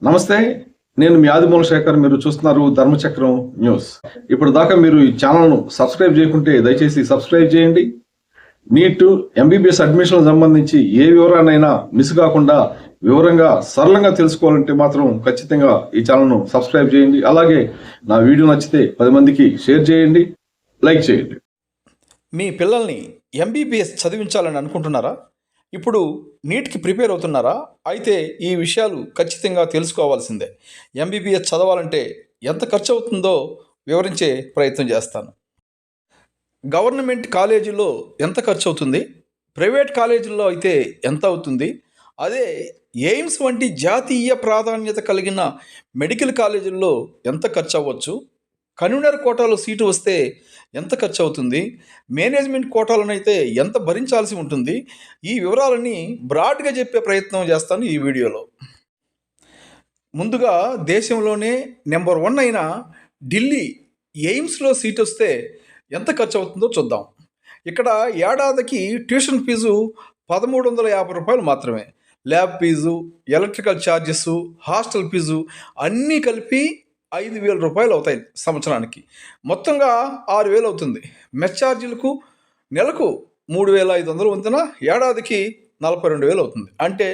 నమస్తే. నేను మీ ఆదిమూల శేఖర్. మీరు చూస్తున్నారు ధర్మచక్రం న్యూస్. ఇప్పుడు దాకా మీరు ఈ ఛానల్ను సబ్స్క్రైబ్ చేయకుంటే దయచేసి సబ్స్క్రైబ్ చేయండి. నీట్ ఎంబీబీఎస్ అడ్మిషన్ సంబంధించి ఏ వివరాన్నైనా మిస్ కాకుండా వివరంగా సరళంగా తెలుసుకోవాలంటే మాత్రం ఖచ్చితంగా ఈ ఛానల్ను సబ్స్క్రైబ్ చేయండి. అలాగే నా వీడియో నచ్చితే 10 మందికి షేర్ చేయండి, లైక్ చేయండి. మీ పిల్లల్ని ఎంబీబీఎస్ చదివించాలని అనుకుంటున్నారా? ఇప్పుడు నీట్కి ప్రిపేర్ అవుతున్నారా? అయితే ఈ విషయాలు ఖచ్చితంగా తెలుసుకోవాల్సిందే. ఎంబీబీఎస్ చదవాలంటే ఎంత ఖర్చు అవుతుందో వివరించే ప్రయత్నం చేస్తాను. గవర్నమెంట్ కాలేజీలో ఎంత ఖర్చు అవుతుంది, ప్రైవేట్ కాలేజీల్లో అయితే ఎంత అవుతుంది, అదే ఎయిమ్స్ వంటి జాతీయ ప్రాధాన్యత కలిగిన మెడికల్ కాలేజీల్లో ఎంత ఖర్చు అవ్వచ్చు, కన్వీనర్ కోటాలో సీటు వస్తే ఎంత ఖర్చు అవుతుంది, మేనేజ్మెంట్ కోటాలనైతే ఎంత భరించాల్సి ఉంటుంది, ఈ వివరాలన్నీ బ్రాడ్గా చెప్పే ప్రయత్నం చేస్తాను ఈ వీడియోలో. ముందుగా దేశంలోనే నెంబర్ 1 అయిన ఢిల్లీ ఎయిమ్స్లో సీట్ వస్తే ఎంత ఖర్చు అవుతుందో చూద్దాం. ఇక్కడ ఏడాదికి ట్యూషన్ ఫీజు 1350 రూపాయలు మాత్రమే. Lab fee, electrical charges, hostel fee అన్నీ కలిపి 5,000 రూపాయలు అవుతాయి సంవత్సరానికి. మొత్తంగా 6,000 అవుతుంది. మెస్ ఛార్జీలకు నెలకు 3,500 వంతున ఏడాదికి 42,000 అవుతుంది. అంటే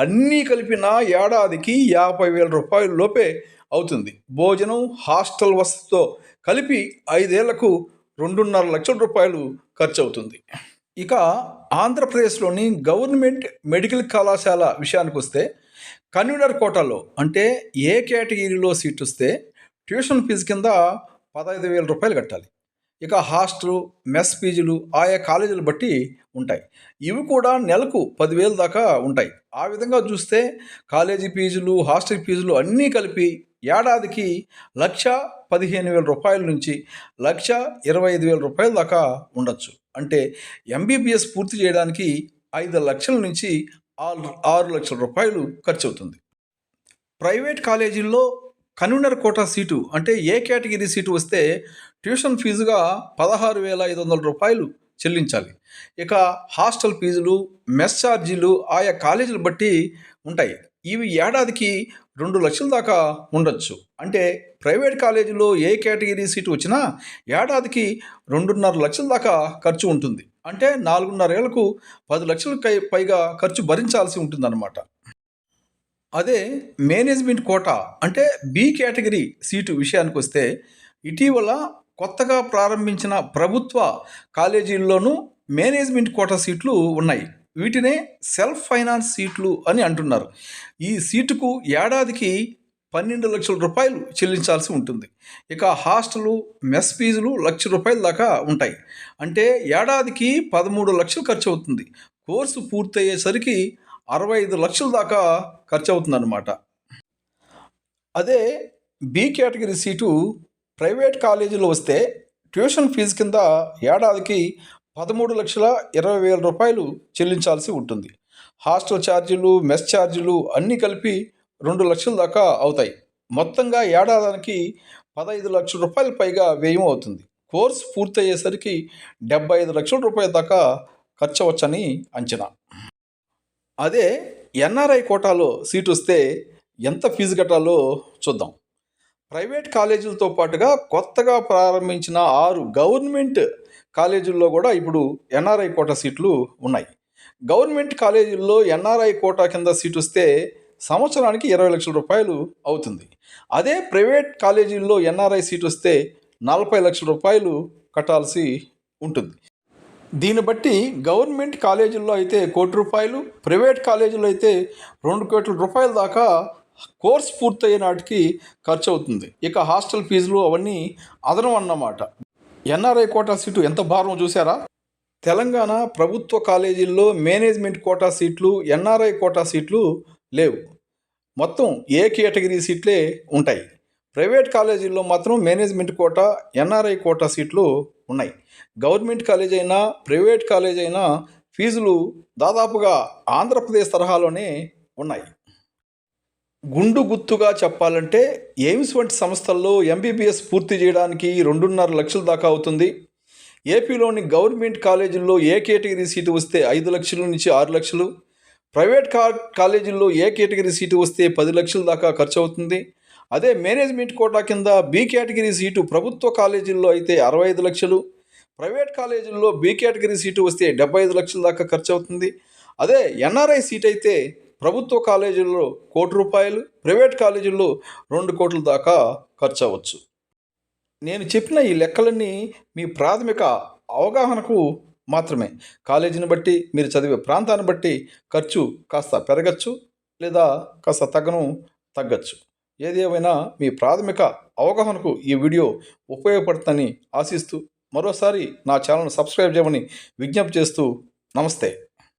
అన్నీ కలిపిన ఏడాదికి 50,000 రూపాయల లోపే అవుతుంది. భోజనం, హాస్టల్ వసతితో కలిపి 5 ఏళ్లకు 2.5 లక్షల రూపాయలు ఖర్చు అవుతుంది. ఇక ఆంధ్రప్రదేశ్లోని గవర్నమెంట్ మెడికల్ కళాశాల విషయానికి వస్తే కన్వీనర్ కోటాలో అంటే ఏ కేటగిరీలో సీట్ వస్తే ట్యూషన్ ఫీజు కింద 15,000 రూపాయలు కట్టాలి. ఇక హాస్టల్, మెస్ ఫీజులు ఆయా కాలేజీలు బట్టి ఉంటాయి. ఇవి కూడా నెలకు 10,000 దాకా ఉంటాయి. ఆ విధంగా చూస్తే కాలేజీ ఫీజులు, హాస్టల్ ఫీజులు అన్నీ కలిపి ఏడాదికి 1,15,000 రూపాయల నుంచి 1,25,000 రూపాయల దాకా ఉండొచ్చు. అంటే ఎంబీబీఎస్ పూర్తి చేయడానికి 5 లక్షల నుంచి 6 లక్షల రూపాయలు ఖర్చు అవుతుంది. ప్రైవేట్ కాలేజీల్లో కన్వీనర్ కోటా సీటు అంటే ఏ కేటగిరీ సీటు వస్తే ట్యూషన్ ఫీజుగా 16,500 రూపాయలు చెల్లించాలి. ఇక హాస్టల్ ఫీజులు, మెస్ ఛార్జీలు ఆయా కాలేజీలు బట్టి ఉంటాయి. ఇవి ఏడాదికి 2 లక్షల దాకా ఉండొచ్చు. అంటే ప్రైవేట్ కాలేజీలో ఏ కేటగిరీ సీటు వచ్చినా ఏడాదికి 2.5 లక్షల దాకా ఖర్చు ఉంటుంది. అంటే 4.5 ఏళ్లకు 10 లక్షలకు పైగా ఖర్చు భరించాల్సి ఉంటుందన్నమాట. అదే మేనేజ్మెంట్ కోటా అంటే బి కేటగిరీ సీటు విషయానికి వస్తే ఇటీవల కొత్తగా ప్రారంభించిన ప్రభుత్వ కాలేజీల్లోనూ మేనేజ్మెంట్ కోటా సీట్లు ఉన్నాయి. వీటినే సెల్ఫ్ ఫైనాన్స్ సీట్లు అని అంటున్నారు. ఈ సీటుకు ఏడాదికి 12 లక్షల రూపాయలు చెల్లించాల్సి ఉంటుంది. ఇక హాస్టలు, మెస్ ఫీజులు 1,00,000 రూపాయల దాకా ఉంటాయి. అంటే ఏడాదికి 13 లక్షలు ఖర్చు అవుతుంది. కోర్సు పూర్తయ్యేసరికి 65 లక్షల దాకా ఖర్చు అవుతుందన్నమాట. అదే బి కేటగిరీ సీటు ప్రైవేట్ కాలేజీలో వస్తే ట్యూషన్ ఫీజు కింద ఏడాదికి 13,20,000 రూపాయలు చెల్లించాల్సి ఉంటుంది. హాస్టల్ ఛార్జీలు, మెస్ ఛార్జీలు అన్నీ కలిపి 2 లక్షల దాకా అవుతాయి. మొత్తంగా ఏడాదికి 15 లక్షల రూపాయల పైగా వ్యయం అవుతుంది. కోర్సు పూర్తయ్యేసరికి 75 లక్షల రూపాయల దాకా ఖర్చు అవ్వచ్చని అంచనా. అదే ఎన్ఆర్ఐ కోటాలో సీటు వస్తే ఎంత ఫీజు కట్టాలో చూద్దాం. ప్రైవేట్ కాలేజీలతో పాటుగా కొత్తగా ప్రారంభించిన 6 గవర్నమెంట్ కాలేజీల్లో కూడా ఇప్పుడు ఎన్ఆర్ఐ కోటా సీట్లు ఉన్నాయి. గవర్నమెంట్ కాలేజీల్లో ఎన్ఆర్ఐ కోటా కింద సీటు వస్తే సంవత్సరానికి 20 లక్షల రూపాయలు అవుతుంది. అదే ప్రైవేట్ కాలేజీల్లో ఎన్ఆర్ఐ సీటు వస్తే 40 లక్షల రూపాయలు కట్టాల్సి ఉంటుంది. దీన్ని బట్టి గవర్నమెంట్ కాలేజీల్లో అయితే 1 కోటి రూపాయలు, ప్రైవేట్ కాలేజీలో అయితే 2 కోట్ల రూపాయల దాకా కోర్స్ పూర్తయ్యే నాటికి ఖర్చు అవుతుంది. ఇక హాస్టల్ ఫీజులు అవన్నీ అదనం అన్నమాట. ఎన్ఆర్ఐ కోటా సీటు ఎంత భారం చూసారా? తెలంగాణ ప్రభుత్వ కాలేజీల్లో మేనేజ్మెంట్ కోటా సీట్లు, ఎన్ఆర్ఐ కోటా సీట్లు లేవు. మొత్తం ఏ కేటగిరీ సీట్లే ఉంటాయి. ప్రైవేట్ కాలేజీల్లో మాత్రం మేనేజ్మెంట్ కోటా, ఎన్ఆర్ఐ కోటా సీట్లు ఉన్నాయి. గవర్నమెంట్ కాలేజ్ అయినా ప్రైవేట్ కాలేజ్ అయినా ఫీజులు దాదాపుగా ఆంధ్రప్రదేశ్ తరహాలోనే ఉన్నాయి. గుండు గుర్తుగా చెప్పాలంటే ఎయిమ్స్ వంటి సంస్థల్లో ఎంబీబీఎస్ పూర్తి చేయడానికి 2.5 లక్షల దాకా అవుతుంది. ఏపీలోని గవర్నమెంట్ కాలేజీల్లో ఏ కేటగిరీ సీటు వస్తే 5 లక్షల నుంచి 6 లక్షలు, ప్రైవేట్ కాలేజీల్లో ఏ కేటగిరీ సీటు వస్తే 10 లక్షల దాకా ఖర్చు అవుతుంది. అదే మేనేజ్మెంట్ కోటా కింద బి కేటగిరీ సీటు ప్రభుత్వ కాలేజీల్లో అయితే 65 లక్షలు, ప్రైవేట్ కాలేజీల్లో బి కేటగిరీ సీటు వస్తే 75 లక్షల దాకా ఖర్చు అవుతుంది. అదే ఎన్ఆర్ఐ సీట్ అయితే ప్రభుత్వ కాలేజీల్లో ₹1,00,00,000, ప్రైవేట్ కాలేజీల్లో 2 కోట్ల దాకా ఖర్చు అవ్వచ్చు. నేను చెప్పిన ఈ లెక్కలన్నీ మీ ప్రాథమిక అవగాహనకు మాత్రమే. కాలేజీని బట్టి, మీరు చదివే ప్రాంతాన్ని బట్టి ఖర్చు కాస్త పెరగచ్చు లేదా కాస్త తగ్గచ్చు. ఏది ఏమైనా మీ ప్రాథమిక అవగాహనకు ఈ వీడియో ఉపయోగపడుతుందని ఆశిస్తూ మరోసారి నా ఛానల్ను సబ్స్క్రైబ్ చేయమని విజ్ఞప్తి చేస్తూ నమస్తే.